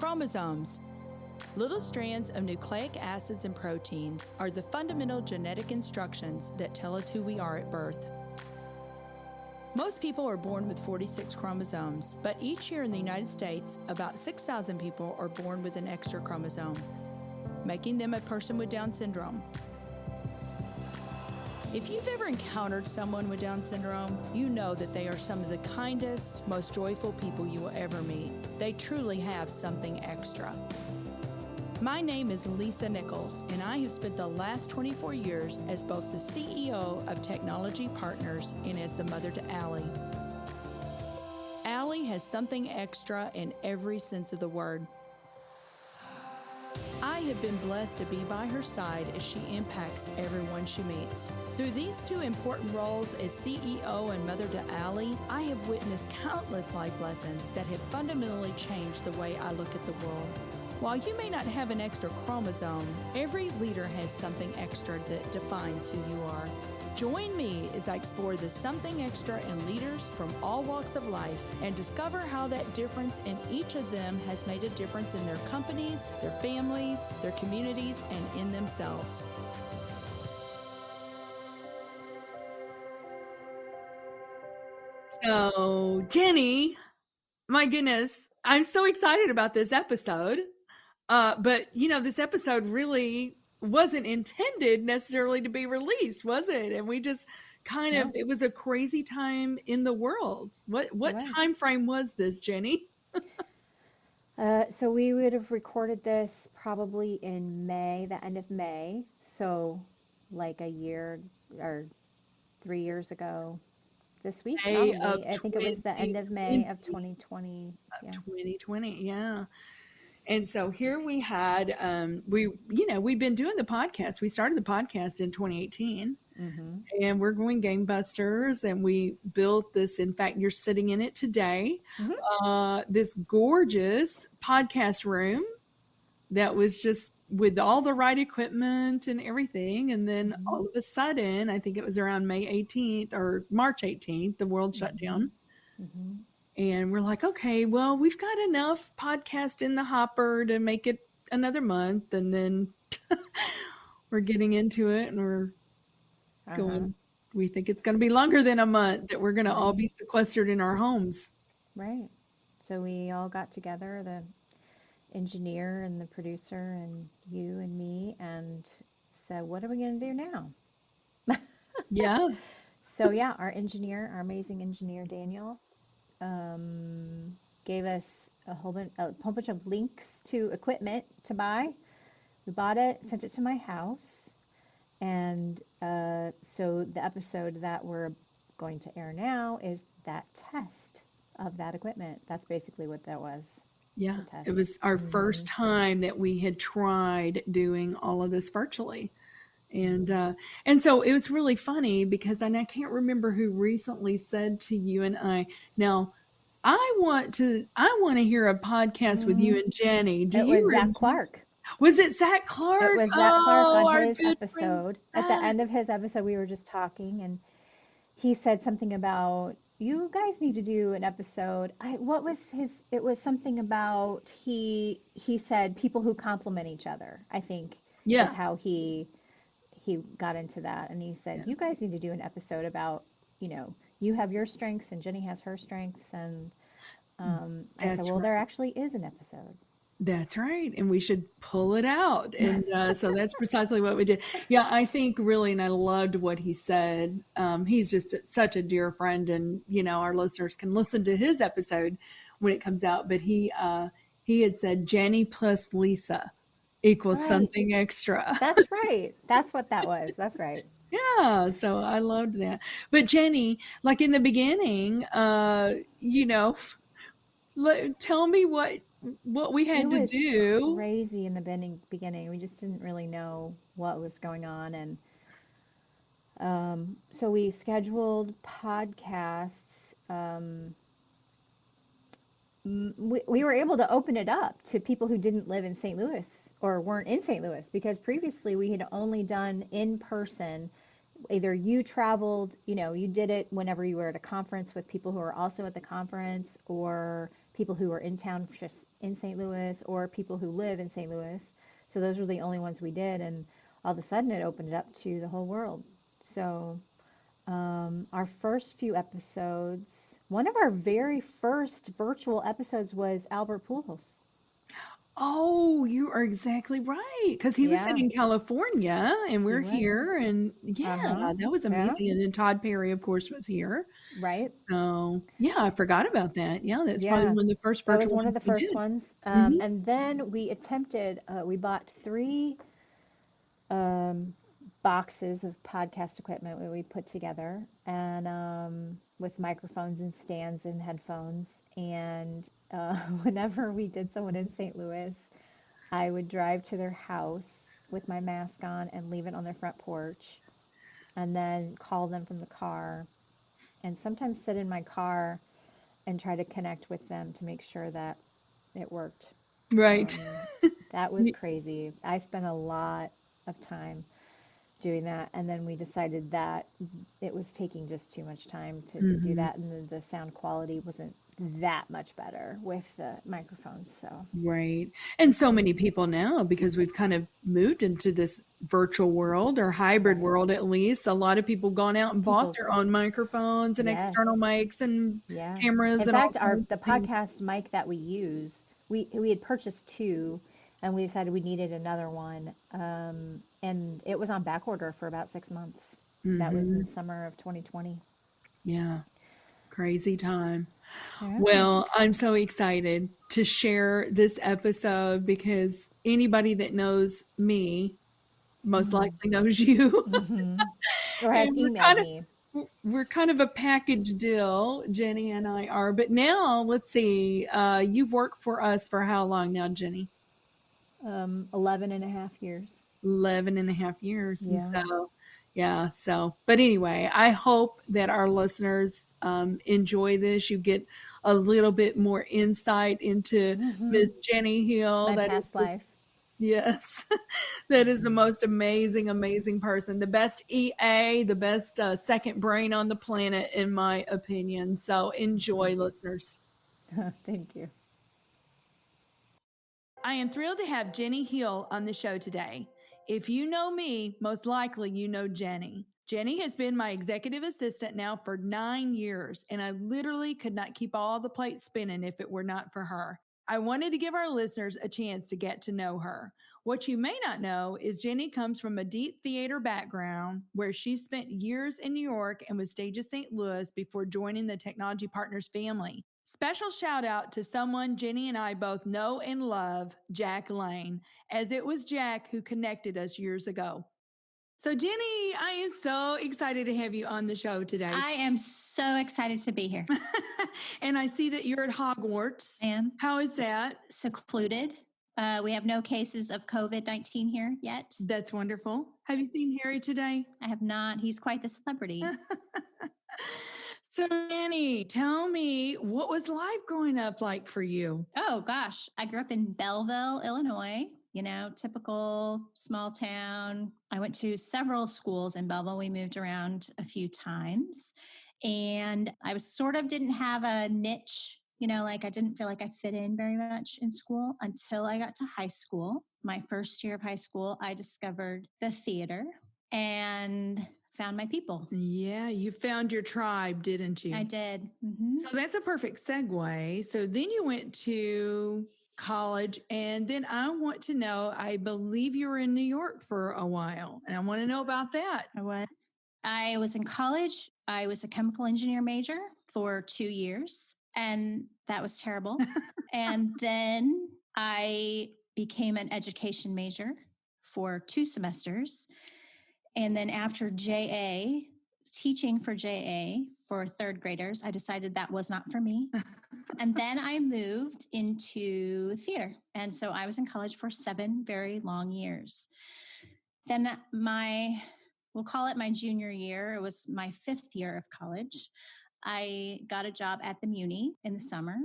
Chromosomes. Little strands of nucleic acids and proteins are the fundamental genetic instructions that tell us who we are at birth. Most people are born with 46 chromosomes, but each year in the United States, about 6,000 people are born with an extra chromosome, making them a person with Down syndrome. If you've ever encountered someone with Down syndrome, you know that they are some of the kindest, most joyful people you will ever meet. They truly have something extra. My name is Lisa Nichols, and I have spent the last 24 years as both the CEO of Technology Partners and as the mother to Allie. Allie has something extra in every sense of the word. I have been blessed to be by her side as she impacts everyone she meets. Through these two important roles as CEO and mother to Allie, I have witnessed countless life lessons that have fundamentally changed the way I look at the world. While you may not have an extra chromosome, every leader has something extra that defines who you are. Join me as I explore the something extra in leaders from all walks of life and discover how that difference in each of them has made a difference in their companies, their families, their communities, and in themselves. So, Jenny, my goodness, I'm so excited about this episode. But, this episode really wasn't intended necessarily to be released, was it? And we just it was a crazy time in the world. What time frame was this, Jenny? So we would have recorded this probably in May, the end of May. So like a year or 3 years ago this week, probably. I think it was the end of May of 2020. Yeah. 2020, yeah. And so here we had, we've been doing the podcast. We started the podcast in 2018, and we're going gangbusters, and we built this. In fact, you're sitting in it today, this gorgeous podcast room that was just with all the right equipment and everything. And then all of a sudden, I think it was around May 18th or March 18th, the world shut down. And we're like, okay, well, we've got enough podcast in the hopper to make it another month. And then we're getting into it and we're going, we think it's going to be longer than a month, that we're going to all be sequestered in our homes. Right. So we all got together, the engineer and the producer and you and me, and said, what are we going to do now? Yeah. So yeah, our amazing engineer, Daniel, gave us a whole bunch of links to equipment to buy. We bought it, sent it to my house, and so the episode that we're going to air now is that test of that equipment. That's basically what that was. Yeah, it was our first time that we had tried doing all of this virtually. And so it was really funny because I can't remember who recently said to you and I, now I want to hear a podcast with you and Jenny. It was Zach Clark. Was it Zach Clark? It was Zach Clark on his episode. At the end of his episode, we were just talking, and he said something about, you guys need to do an episode. It was something about, he said people who complement each other, I think, is how he got into that. And he said, you guys need to do an episode about, you have your strengths and Jenny has her strengths. And I said, well, there actually is an episode. That's right. And we should pull it out. And so that's precisely what we did. Yeah, I think really, and I loved what he said. He's just such a dear friend, and, our listeners can listen to his episode when it comes out. But he had said Jenny plus Lisa equals something extra. That's right. That's what that was. That's right. Yeah. So I loved that. But Jenny, like in the beginning, tell me what we had to do. It was crazy in the beginning. We just didn't really know what was going on. And so we scheduled podcasts. We were able to open it up to people who didn't live in St. Louis or weren't in St. Louis, because previously we had only done in person either you traveled, you did it whenever you were at a conference with people who are also at the conference, or people who are in town just in St. Louis, or people who live in St. Louis. So those were the only ones we did. And all of a sudden it opened it up to the whole world. So our first few episodes, one of our very first virtual episodes was Albert Pujols. Oh, you are exactly right. Because he was Yeah, sitting in California and he we're was. here. And yeah, that was Yeah, amazing. And then Todd Perry, of course, was here. right. So yeah, I forgot about that. Yeah, that's probably Yeah, one of the first that was virtual one of ones the we first did. ones. Hmm. And then we bought 3 um, boxes of podcast equipment we put together, and with microphones and stands and headphones. And whenever we did someone in St. Louis, I would drive to their house with my mask on and leave it on their front porch, and then call them from the car, and sometimes sit in my car and try to connect with them to make sure that it worked. Right. Um, that was crazy. I spent a lot of time doing that, and then we decided that it was taking just too much time to do Hmm. that, and the sound quality wasn't that much better with the microphones. So, Right. And so many people now, because we've kind of moved into this virtual world or hybrid right. world at least, a lot of people gone out and bought People, their own microphones and yes, external mics and yeah. cameras In and all fact, kinds the of things. podcast mic that we use, we had purchased 2, and we decided we needed another one. And it was on back order for about 6 months. That was in Hmm. summer of 2020. Yeah. Crazy time. Yeah. Well, I'm so excited to share this episode because anybody that knows me most Mm. likely knows you. Hmm. Or has And emailed me. we're kind of a package deal, Jenny and I are. But now let's see. You've worked for us for how long now, Jenny? 11 and a half years. 11 and a half years. And Yeah. so, yeah. So, but anyway, I hope that our listeners enjoy this. You get a little bit more insight into Hmm. Miss Jenny Hill. My That is past life. yes, that is the most amazing, amazing person. The best EA, the best second brain on the planet, in my opinion. So enjoy, listeners. Thank you. I am thrilled to have Jenny Hill on the show today. If you know me, most likely you know Jenny. Jenny has been my executive assistant now for 9 years, and I literally could not keep all the plates spinning if it were not for her. I wanted to give our listeners a chance to get to know her. What you may not know is Jenny comes from a deep theater background where she spent years in New York and was staged at St. Louis before joining the Technology Partners family. Special shout out to someone Jenny and I both know and love, Jack Lane, as it was Jack who connected us years ago. So, Jenny, I am so excited to have you on the show today. I am so excited to be here. And I see that you're at Hogwarts. I am How is that? secluded. We have no cases of COVID-19 here yet. That's wonderful. Have you seen Harry today? I have not. He's quite the celebrity. So, Jenny, tell me, what was life growing up like for you? Oh, gosh. I grew up in Belleville, Illinois. Typical small town. I went to several schools in Belleville. We moved around a few times. And I was didn't have a niche, like I didn't feel like I fit in very much in school until I got to high school. My first year of high school, I discovered the theater and found my people. Yeah, you found your tribe, didn't you? I did. Mm-hmm. So that's a perfect segue. So then you went to college, and then I want to know, I believe you were in New York for a while, and I want to know about that. I was in college. I was a chemical engineer major for 2 years, and that was terrible. And then I became an education major for 2 semesters. And then after teaching for JA for 3rd graders, I decided that was not for me. And then I moved into theater. And so I was in college for 7 very long years. Then we'll call it my junior year. It was my 5th year of college. I got a job at the Muni in the summer,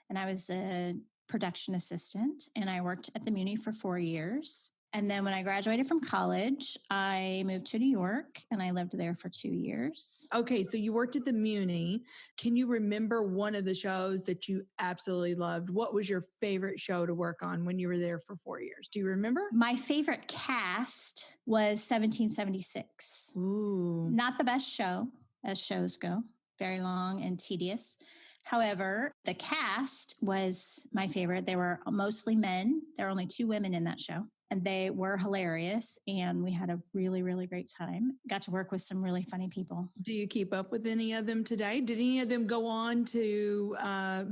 and I was a production assistant, and I worked at the Muni for 4 years. And then when I graduated from college, I moved to New York and I lived there for 2 years. Okay, so you worked at the Muni. Can you remember one of the shows that you absolutely loved? What was your favorite show to work on when you were there for 4 years? Do you remember? My favorite cast was 1776. Ooh. Not the best show, as shows go, very long and tedious. However, the cast was my favorite. They were mostly men. There were only 2 women in that show, and they were hilarious. And we had a really, really great time. Got to work with some really funny people. Do you keep up with any of them today? Did any of them go on to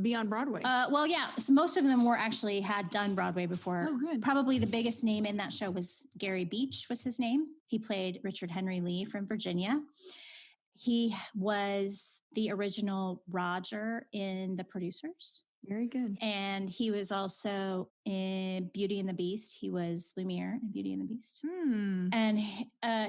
be on Broadway? Well, yeah, so most of them had done Broadway before. Oh, good. Probably the biggest name in that show was Gary Beach was his name. He played Richard Henry Lee from Virginia. He was the original Roger in The Producers. Very good. And he was also in Beauty and the Beast. He was Lumiere in Beauty and the Beast. And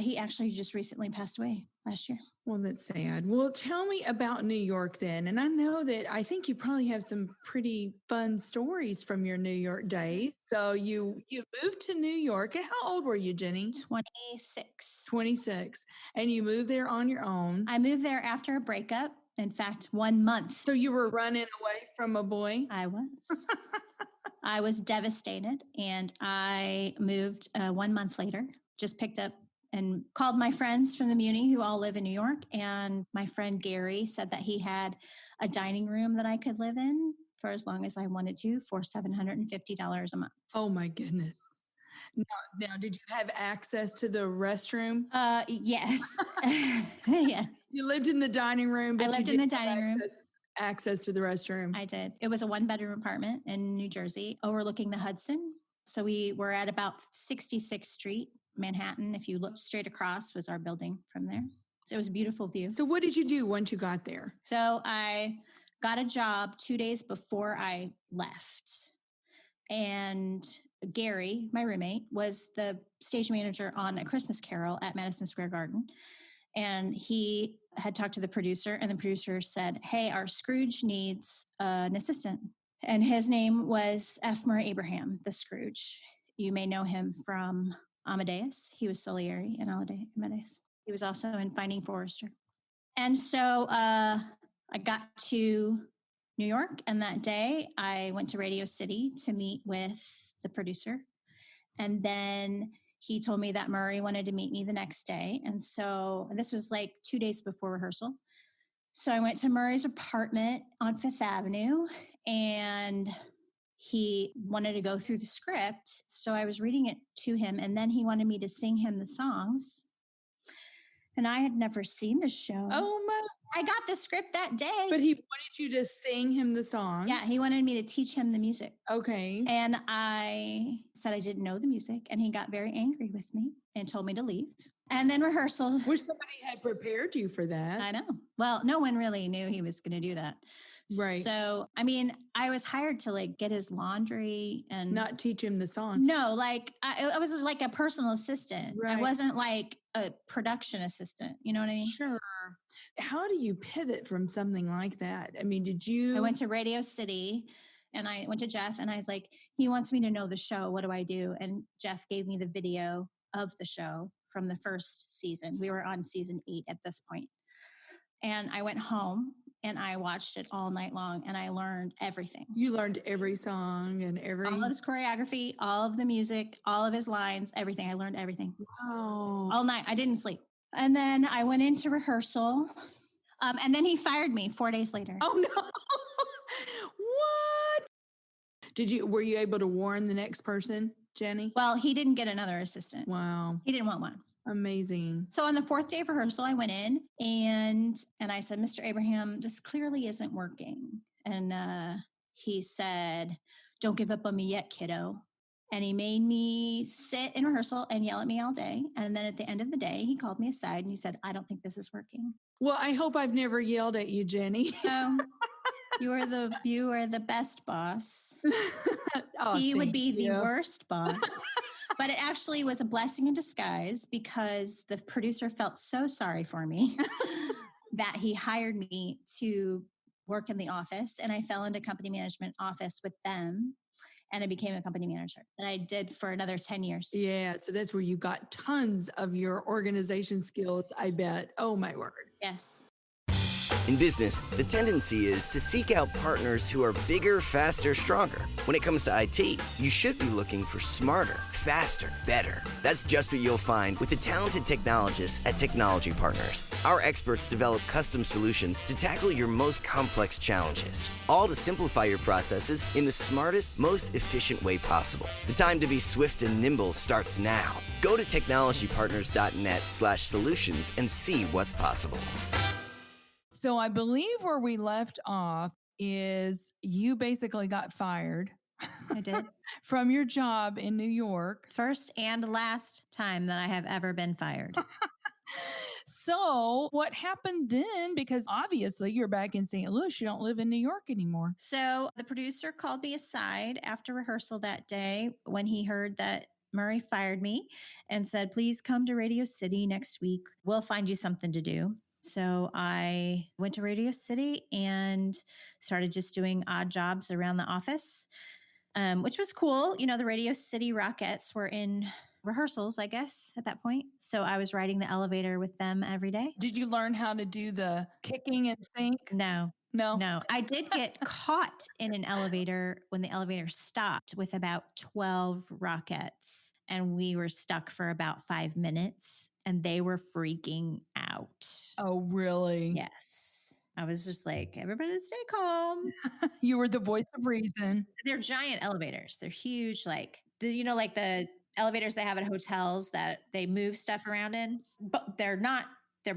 he actually just recently passed away last year. Well, that's sad. Well, tell me about New York then. And I think you probably have some pretty fun stories from your New York days. So you moved to New York. And how old were you, Jenny? 26. 26. And you moved there on your own. I moved there after a breakup. In fact, 1 month. So you were running away from a boy? I was. I was devastated. And I moved 1 month later, just picked up and called my friends from the Muni who all live in New York. And my friend Gary said that he had a dining room that I could live in for as long as I wanted to for $750 a month. Oh my goodness. Now, did you have access to the restroom? Yes. Yeah. You lived in the dining room. I lived in the dining room. Access to the restroom. I did. It was a 1-bedroom apartment in New Jersey overlooking the Hudson. So we were at about 66th Street, Manhattan. If you look straight across was our building from there. So it was a beautiful view. So what did you do once you got there? So I got a job 2 days before I left. And Gary, my roommate, was the stage manager on A Christmas Carol at Madison Square Garden. And he had talked to the producer, and the producer said, hey, our Scrooge needs an assistant. And his name was F. Murray Abraham, the Scrooge. You may know him from Amadeus. He was Salieri in Amadeus. He was also in Finding Forrester. And so I got to New York, and that day I went to Radio City to meet with the producer. And then he told me that Murray wanted to meet me the next day. And this was like 2 days before rehearsal. So I went to Murray's apartment on Fifth Avenue, and he wanted to go through the script. So I was reading it to him, and then he wanted me to sing him the songs. And I had never seen the show. Oh my! I got the script that day. But he wanted you to sing him the songs? Yeah, he wanted me to teach him the music. Okay. And I said I didn't know the music, and he got very angry with me and told me to leave. And then rehearsal. Wish somebody had prepared you for that. I know. Well, no one really knew he was going to do that. Right. So, I mean, I was hired to like get his laundry and not teach him the song. No, like I was like a personal assistant. Right. I wasn't like a production assistant. You know what I mean? Sure. How do you pivot from something like that? I mean, I went to Radio City, and I went to Jeff, and I was like, he wants me to know the show. What do I do? And Jeff gave me the video of the show from the first season. We were on season 8 at this point. And I went home and I watched it all night long, and I learned everything. You learned every song and all of his choreography, all of the music, all of his lines, everything. I learned everything. Wow. All night. I didn't sleep. And then I went into rehearsal, and then he fired me 4 days later. Oh no. What? Were you able to warn the next person, Jenny? Well, he didn't get another assistant. Wow. He didn't want one. Amazing. So on the 4th day of rehearsal, I went in and I said, Mr. Abraham, this clearly isn't working. And he said, don't give up on me yet, kiddo. And he made me sit in rehearsal and yell at me all day. And then at the end of the day, he called me aside and he said, I don't think this is working. Well, I hope I've never yelled at you, Jenny. You are the best boss. Oh, he would be the worst boss. But it actually was a blessing in disguise, because the producer felt so sorry for me that he hired me to work in the office, and I fell into company management office with them. and I became a company manager. And I did for another 10 years. Yeah. So that's where you got tons of your organization skills, I bet. Oh, my word. Yes. In business, the tendency is to seek out partners who are bigger, faster, stronger. When it comes to IT, you should be looking for smarter, faster, better. That's just what you'll find with the talented technologists at Technology Partners. Our experts develop custom solutions to tackle your most complex challenges, all to simplify your processes in the smartest, most efficient way possible. The time to be swift and nimble starts now. Go to technologypartners.net/solutions and see what's possible. So I believe where we left off is you basically got fired. I did. From your job in New York. First and last time that I have ever been fired. So what happened then? Because obviously you're back in St. Louis. You don't live in New York anymore. So the producer called me aside after rehearsal that day when he heard that Murray fired me and said, please come to Radio City next week. We'll find you something to do. So I went to Radio City and started just doing odd jobs around the office, which was cool. You know, the Radio City Rockettes were in rehearsals, I guess, at that point. So I was riding the elevator with them every day. Did you learn how to do the kicking and sink? No. I did get caught in an elevator when the elevator stopped with about 12 Rockettes. And we were stuck for about 5 minutes and they were freaking out. Oh, really? Yes. I was just like, everybody stay calm. You were the voice of reason. They're giant elevators. They're huge, like the elevators they have at hotels that they move stuff around in. But they're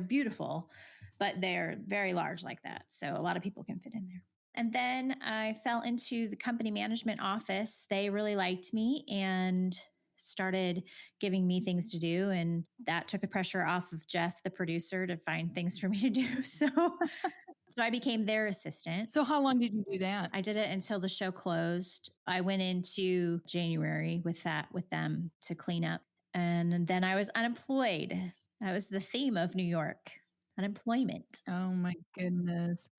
beautiful, but they're very large like that. So a lot of people can fit in there. And then I fell into the company management office. They really liked me and started giving me things to do. And that took the pressure off of Jeff, the producer, to find things for me to do. So I became their assistant. So how long did you do that? I did it until the show closed. I went into January with them to clean up. And then I was unemployed. That was the theme of New York. Unemployment. Oh my goodness.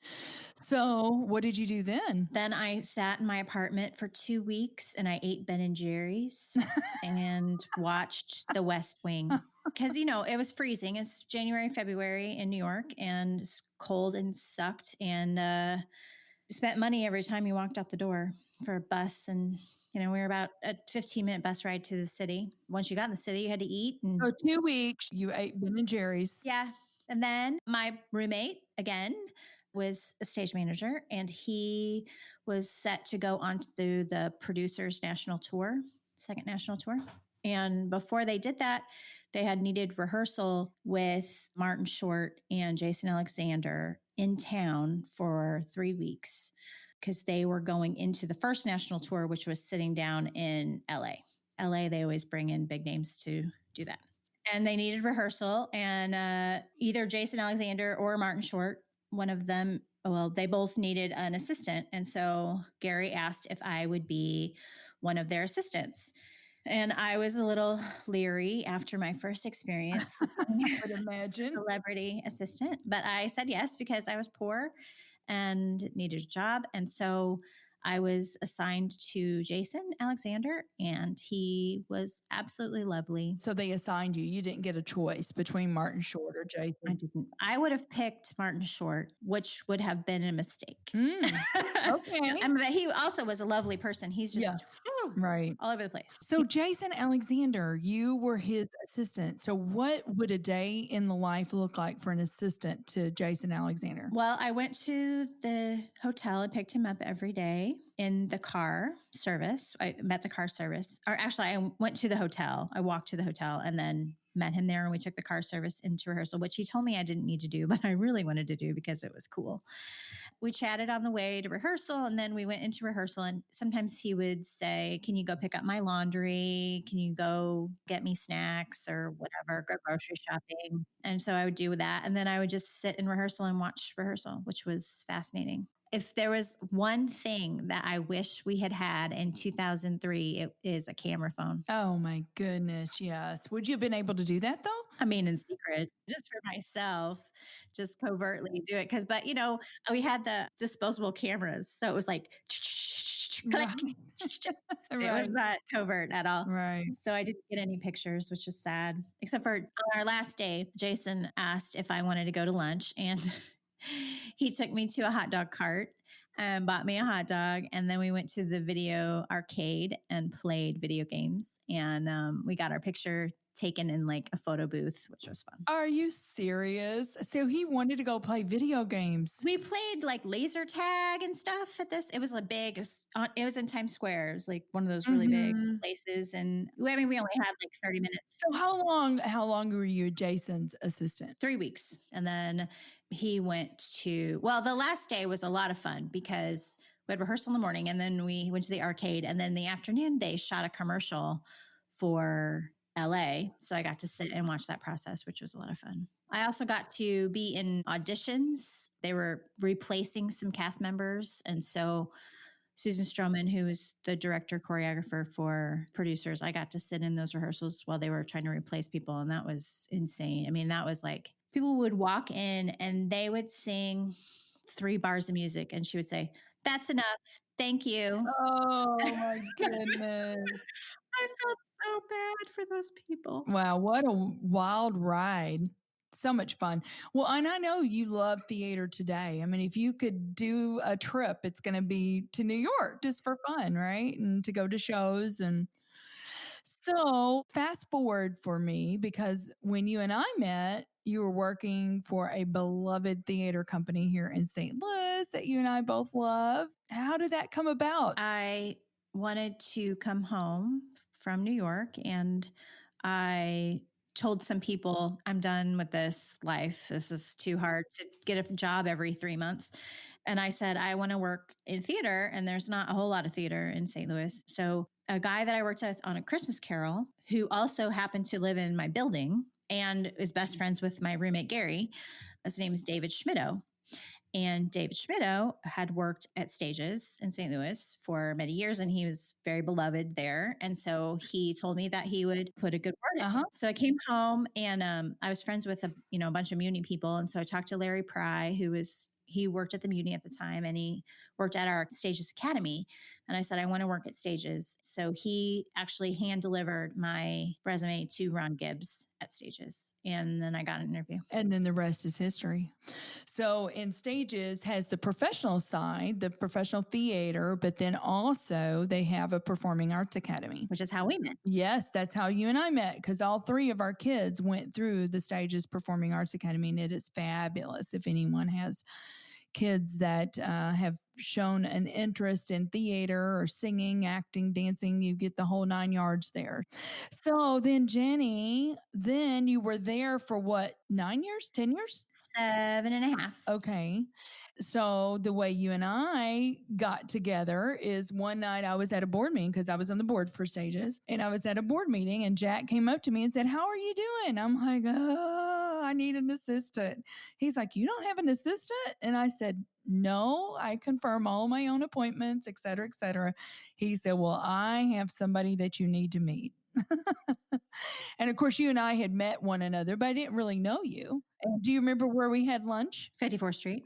So what did you do then? Then I sat in my apartment for 2 weeks and I ate Ben and Jerry's and watched The West Wing. Because, it was freezing. It's January, February in New York and it's cold and sucked. And you spent money every time you walked out the door for a bus. And, we were about a 15-minute bus ride to the city. Once you got in the city, you had to eat. And for 2 weeks, you ate Ben and Jerry's. Yeah. And then my roommate, again, was a stage manager, and he was set to go on to the producer's national tour, second national tour. And before they did that, they had needed rehearsal with Martin Short and Jason Alexander in town for 3 weeks because they were going into the first national tour, which was sitting down in LA. LA, they always bring in big names to do that. And they needed rehearsal, and either Jason Alexander or Martin Short, one of them, they both needed an assistant. And so Gary asked if I would be one of their assistants. And I was a little leery after my first experience. I would imagine. Celebrity assistant. But I said yes because I was poor and needed a job. And so I was assigned to Jason Alexander, and he was absolutely lovely. So they assigned you. You didn't get a choice between Martin Short or Jason. I didn't. I would have picked Martin Short, which would have been a mistake. Okay. But he also was a lovely person. He's just right all over the place. So Jason Alexander, you were his assistant. So what would a day in the life look like for an assistant to Jason Alexander? Well, I went to the hotel and picked him up every day in the car service. I met the car service, or actually I went to the hotel. I walked to the hotel and then met him there, and we took the car service into rehearsal, which he told me I didn't need to do, but I really wanted to do because it was cool. We chatted on the way to rehearsal, and then we went into rehearsal, and sometimes he would say, can you go pick up my laundry? Can you go get me snacks or whatever, go grocery shopping? And so I would do that. And then I would just sit in rehearsal and watch rehearsal, which was fascinating. If there was one thing that I wish we had in 2003, it is a camera phone. Oh my goodness, yes. Would you have been able to do that though? I mean, in secret, just for myself, just covertly do it. But we had the disposable cameras. So it was like, click. Right. It was not covert at all. Right. So I didn't get any pictures, which is sad. Except for on our last day, Jason asked if I wanted to go to lunch, and he took me to a hot dog cart and bought me a hot dog. And then we went to the video arcade and played video games. And we got our picture taken in like a photo booth, which was fun. Are you serious? So he wanted to go play video games. We played like laser tag and stuff at this. It was a big, it was in Times Square. It was like one of those really big places. And we only had like 30 minutes. So how long were you Jason's assistant? 3 weeks. And then he went to, well, the last day was a lot of fun because we had rehearsal in the morning and then we went to the arcade. And then in the afternoon, they shot a commercial for LA. So I got to sit and watch that process, which was a lot of fun. I also got to be in auditions. They were replacing some cast members. And so Susan Stroman, who is the director, choreographer for producers, I got to sit in those rehearsals while they were trying to replace people. And that was insane. I mean, that was like, people would walk in and they would sing 3 bars of music and she would say, "That's enough. Thank you." Oh my goodness. I felt so bad for those people. Wow, what a wild ride. So much fun. Well, and I know you love theater today. I mean, if you could do a trip, it's going to be to New York just for fun, right? And to go to shows. And so fast forward for me, because when you and I met, you were working for a beloved theater company here in St. Louis that you and I both love. How did that come about? I wanted to come home from New York and I told some people, I'm done with this life. This is too hard to get a job every 3 months. And I said, I want to work in theater, and there's not a whole lot of theater in St. Louis. So a guy that I worked with on A Christmas Carol, who also happened to live in my building and is best friends with my roommate, Gary, his name is David Schmittou. And David Schmittou had worked at Stages in St. Louis for many years, and he was very beloved there. And so he told me that he would put a good word in. So I came home, and I was friends with a bunch of Muni people. And so I talked to Larry Pry, he worked at the Muni at the time, and he worked at our Stages Academy. And I said, I want to work at Stages. So he actually hand delivered my resume to Ron Gibbs at Stages. And then I got an interview. And then the rest is history. So in Stages has the professional side, the professional theater, but then also they have a performing arts academy. Which is how we met. Yes, that's how you and I met, because all 3 of our kids went through the Stages Performing Arts Academy, and it is fabulous. If anyone has kids that have shown an interest in theater or singing, acting, dancing, you get the whole 9 yards there. So then Jenny, then you were there for what, 9 years, 10 years? 7.5. Okay. So the way you and I got together is one night I was at a board meeting, because I was on the board for Stages, and I was at a board meeting and Jack came up to me and said, "How are you doing?" I'm like, "Oh, I need an assistant." He's like, "You don't have an assistant?" And I said, "No, I confirm all my own appointments, et cetera, et cetera." He said, "Well, I have somebody that you need to meet." And of course, you and I had met one another, but I didn't really know you. And do you remember where we had lunch? 54th Street.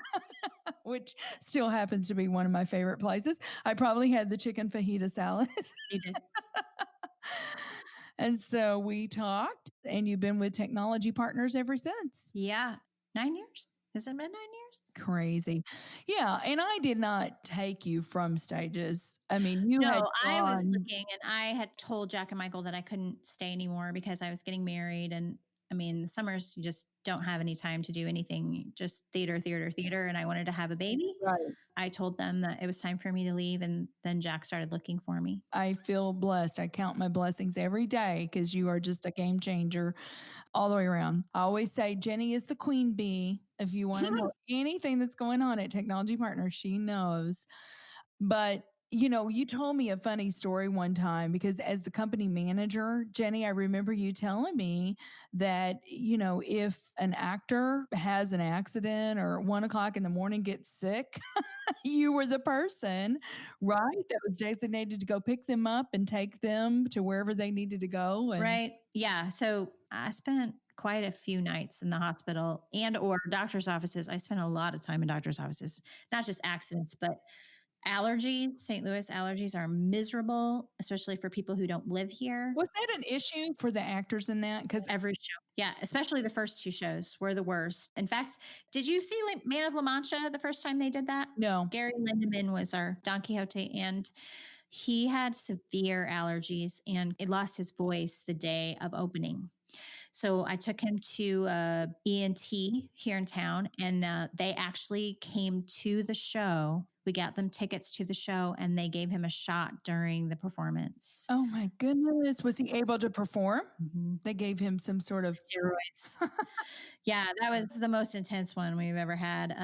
Which still happens to be one of my favorite places. I probably had the chicken fajita salad. You did. And so we talked, and you've been with Technology Partners ever since. Yeah. 9 years? Has it been 9 years? Crazy. Yeah. And I did not take you from Stages. I mean, I was looking, and I had told Jack and Michael that I couldn't stay anymore because I was getting married. And I mean, the summers, you just don't have any time to do anything, just theater. And I wanted to have a baby. Right. I told them that it was time for me to leave. And then Jack started looking for me. I feel blessed. I count my blessings every day, because you are just a game changer all the way around. I always say Jenny is the queen bee. If you want to know anything that's going on at Technology Partners, she knows. But you told me a funny story one time, because as the company manager, Jenny, I remember you telling me that, if an actor has an accident or 1 o'clock in the morning gets sick, you were the person, right, that was designated to go pick them up and take them to wherever they needed to go. Right. Yeah. So I spent quite a few nights in the hospital and or doctor's offices. I spent a lot of time in doctor's offices, not just accidents, but Allergies, St. Louis allergies are miserable, especially for people who don't live here. Was that an issue for the actors in that? Because every show, yeah, especially the first 2 shows were the worst. In fact, did you see Man of La Mancha the first time they did that? No. Gary Lindemann was our Don Quixote, and he had severe allergies and it lost his voice the day of opening. So I took him to ENT here in town, and they actually came to the show. We got them tickets to the show, and they gave him a shot during the performance. Oh my goodness. Was he able to perform? Mm-hmm. They gave him some sort of steroids. Yeah, that was the most intense one we've ever had.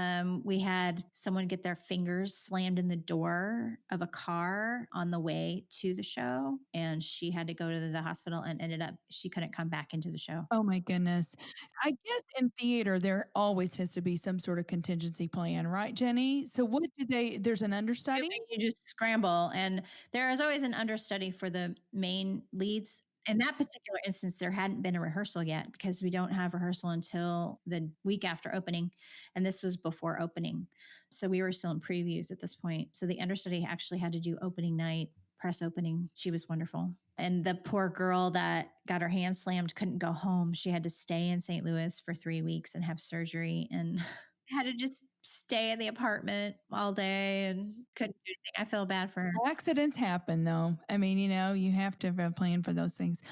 We had someone get their fingers slammed in the door of a car on the way to the show, and she had to go to the hospital and ended up, she couldn't come back into the show. Oh my goodness. I guess in theater, there always has to be some sort of contingency plan, right, Jenny? So what did there's an understudy? You just scramble, and there is always an understudy for the main leads. In that particular instance, there hadn't been a rehearsal yet because we don't have rehearsal until the week after opening. And this was before opening. So we were still in previews at this point. So the understudy actually had to do opening night, press opening. She was wonderful. And the poor girl that got her hand slammed couldn't go home. She had to stay in St. Louis for 3 weeks and have surgery, and had to just stay in the apartment all day and couldn't do anything. I feel bad for her. Accidents happen, though. I mean, you have to have a plan for those things.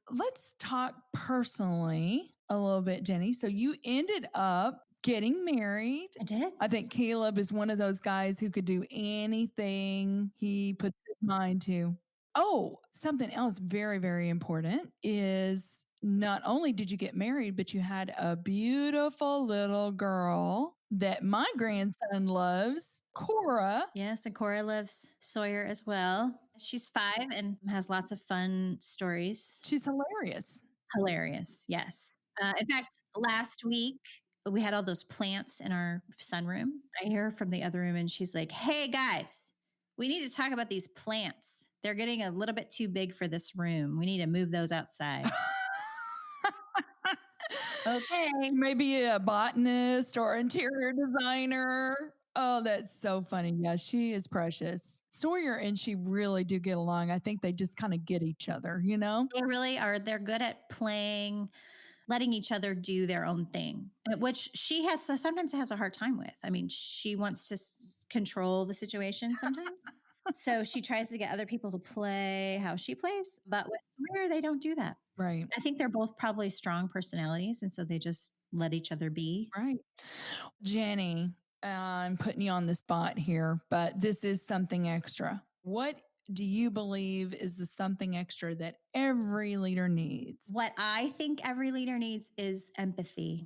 Let's talk personally a little bit, Jenny. So you ended up getting married. I did. I think Caleb is one of those guys who could do anything he puts his mind to. Oh, something else very, very important is not only did you get married, but you had a beautiful little girl that my grandson loves, Cora. Yes, and Cora loves Sawyer as well. She's 5 and has lots of fun stories. She's hilarious. Hilarious, yes. In fact, last week, we had all those plants in our sunroom. I hear her from the other room, and she's like, "Hey, guys, we need to talk about these plants. They're getting a little bit too big for this room. We need to move those outside." Okay. Maybe a botanist or interior designer. Oh, that's so funny. Yeah, she is precious. Sawyer and she really do get along. I think they just kind of get each other, They really are. They're good at playing, letting each other do their own thing, which she has sometimes has a hard time with. I mean, she wants to control the situation sometimes. So she tries to get other people to play how she plays. But with Sawyer, they don't do that. Right. I think they're both probably strong personalities. And so they just let each other be. Right. Jenny, I'm putting you on the spot here, but this is something extra. What do you believe is the something extra that every leader needs? What I think every leader needs is empathy.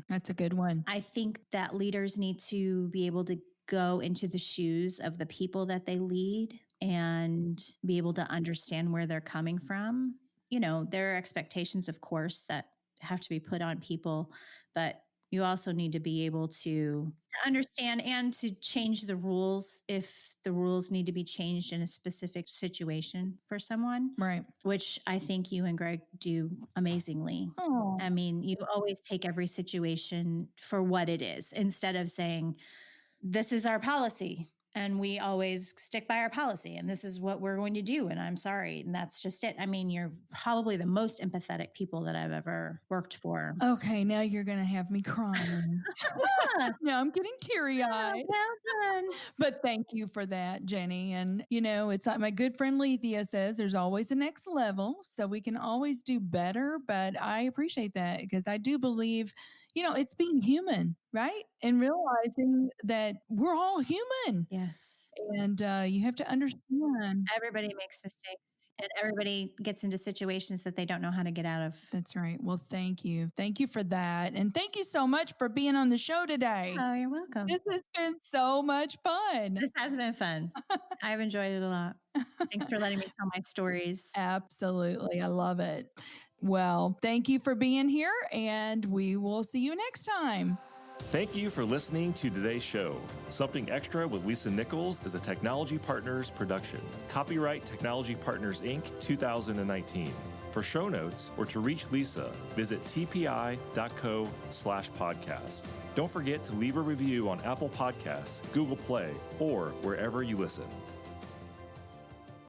That's a good one. I think that leaders need to be able to go into the shoes of the people that they lead and be able to understand where they're coming from. There are expectations, of course, that have to be put on people, but you also need to be able to understand and to change the rules if the rules need to be changed in a specific situation for someone. Right. Which I think you and Greg do amazingly. Oh. I mean, you always take every situation for what it is instead of saying, this is our policy and we always stick by our policy and this is what we're going to do. And I'm sorry. And that's just it. I mean, you're probably the most empathetic people that I've ever worked for. Okay. Now you're going to have me crying. Now I'm getting teary-eyed. Well done. But thank you for that, Jenny. And, it's like my good friend Lethea says, there's always a next level. So we can always do better. But I appreciate that because I do believe, it's being human, right? And realizing that we're all human. Yes. And you have to understand. Everybody makes mistakes and everybody gets into situations that they don't know how to get out of. That's right. Well, thank you. Thank you for that. And thank you so much for being on the show today. Oh, you're welcome. This has been so much fun. This has been fun. I've enjoyed it a lot. Thanks for letting me tell my stories. Absolutely. I love it. Well, thank you for being here, and we will see you next time. Thank you for listening to today's show. Something Extra with Lisa Nichols is a Technology Partners production. Copyright Technology Partners, Inc., 2019. For show notes or to reach Lisa, visit tpi.co/podcast. Don't forget to leave a review on Apple Podcasts, Google Play, or wherever you listen.